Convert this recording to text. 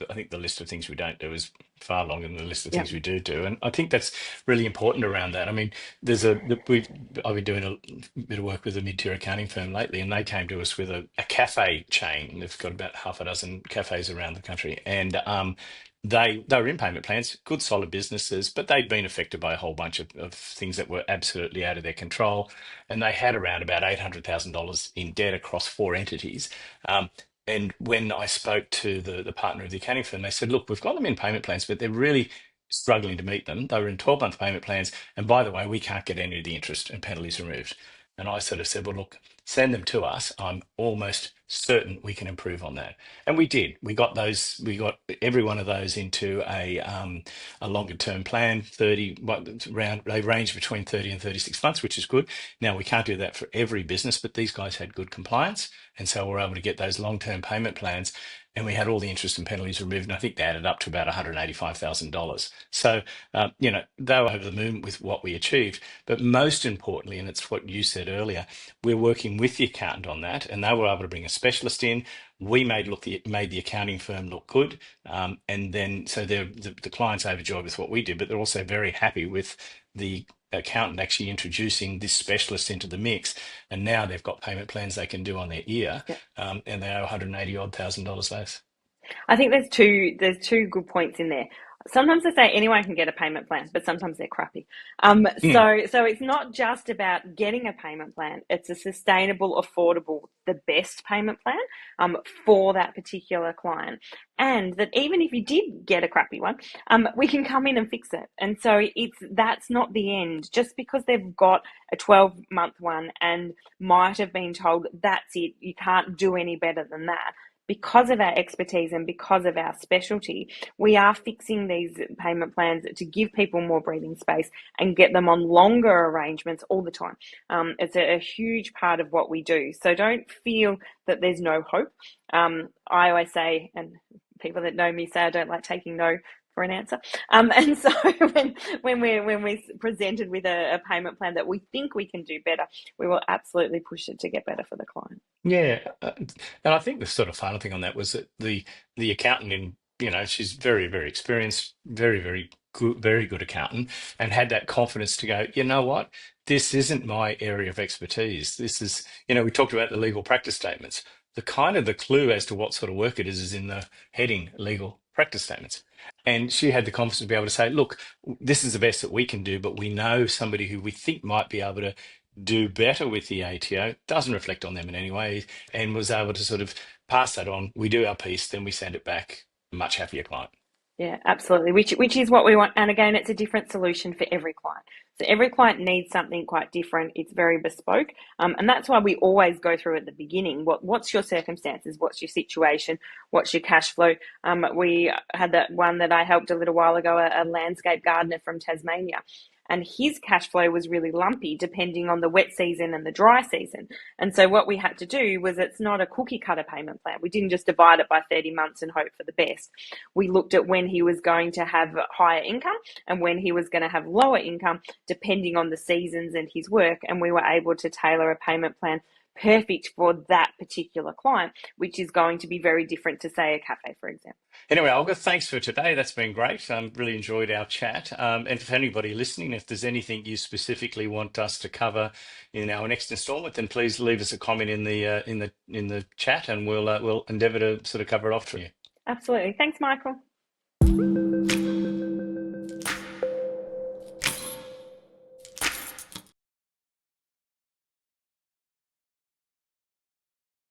I think the list of things we don't do is far longer than the list of Yeah. things we do. And I think that's really important around that. I mean, there's a we've I've been doing a bit of work with a mid-tier accounting firm lately, and they came to us with a cafe chain. They've got about half a dozen cafes around the country, and they were in payment plans, good solid businesses, but they'd been affected by a whole bunch of things that were absolutely out of their control, and they had around about $800,000 in debt across four entities. Um, and when I spoke to the partner of the accounting firm, they said, look, we've got them in payment plans, but they're really struggling to meet them. They were in 12-month payment plans. And by the way, we can't get any of the interest and penalties removed. And I sort of said, well, look, send them to us. I'm almost certain we can improve on that. And we did. We got every one of those into a longer term plan, 30, around, they range between 30 and 36 months, which is good. Now, we can't do that for every business, but these guys had good compliance. And so we're able to get those long-term payment plans, and we had all the interest and penalties removed. And I think they added up to about $185,000. So, they were over the moon with what we achieved. But most importantly, and it's what you said earlier, we're working with the accountant on that, and they were able to bring a specialist in. We made the accounting firm look good, and then so the client's overjoyed with what we did, but they're also very happy with the accountant actually introducing this specialist into the mix, and now they've got payment plans they can do on their ear, Yeah. and they owe 180 odd thousand dollars less. I think there's two good points in there. Sometimes they say anyone can get a payment plan, but sometimes they're crappy. Hmm. So it's not just about getting a payment plan. It's a sustainable, affordable, the best payment plan for that particular client. And that even if you did get a crappy one, we can come in and fix it. And so that's not the end. Just because they've got a 12-month one and might have been told that's it, you can't do any better than that, because of our expertise and because of our specialty, we are fixing these payment plans to give people more breathing space and get them on longer arrangements all the time. It's a huge part of what we do. So don't feel that there's no hope. I always say, and people that know me say I don't like taking no for an answer. And so when we're presented with a payment plan that we think we can do better, we will absolutely push it to get better for the client. Yeah, and I think the sort of final thing on that was that the accountant she's very very experienced, very good accountant, and had that confidence to go, you know what, this isn't my area of expertise. This is, we talked about the legal practice statements. The kind of the clue as to what sort of work it is in the heading legal practice statements. And she had the confidence to be able to say, look, this is the best that we can do, but we know somebody who we think might be able to do better with the ATO, doesn't reflect on them in any way, and was able to sort of pass that on. We do our piece, then we send it back. Much happier client. Yeah, absolutely. Which is what we want. And again, it's a different solution for every client. So every client needs something quite different. It's very bespoke, and that's why we always go through at the beginning. What's your circumstances? What's your situation? What's your cash flow? We had that one that I helped a little while ago, a landscape gardener from Tasmania. And his cash flow was really lumpy depending on the wet season and the dry season. And so what we had to do was, it's not a cookie cutter payment plan. We didn't just divide it by 30 months and hope for the best. We looked at when he was going to have higher income and when he was going to have lower income, depending on the seasons and his work. And we were able to tailor a payment plan perfect for that particular client, which is going to be very different to, say, a cafe, for example. Anyway, Olga, thanks for today. That's been great. Really enjoyed our chat. And for anybody listening, if there's anything you specifically want us to cover in our next instalment, then please leave us a comment in the chat, and we'll endeavour to sort of cover it off for you. Absolutely. Thanks, Michael.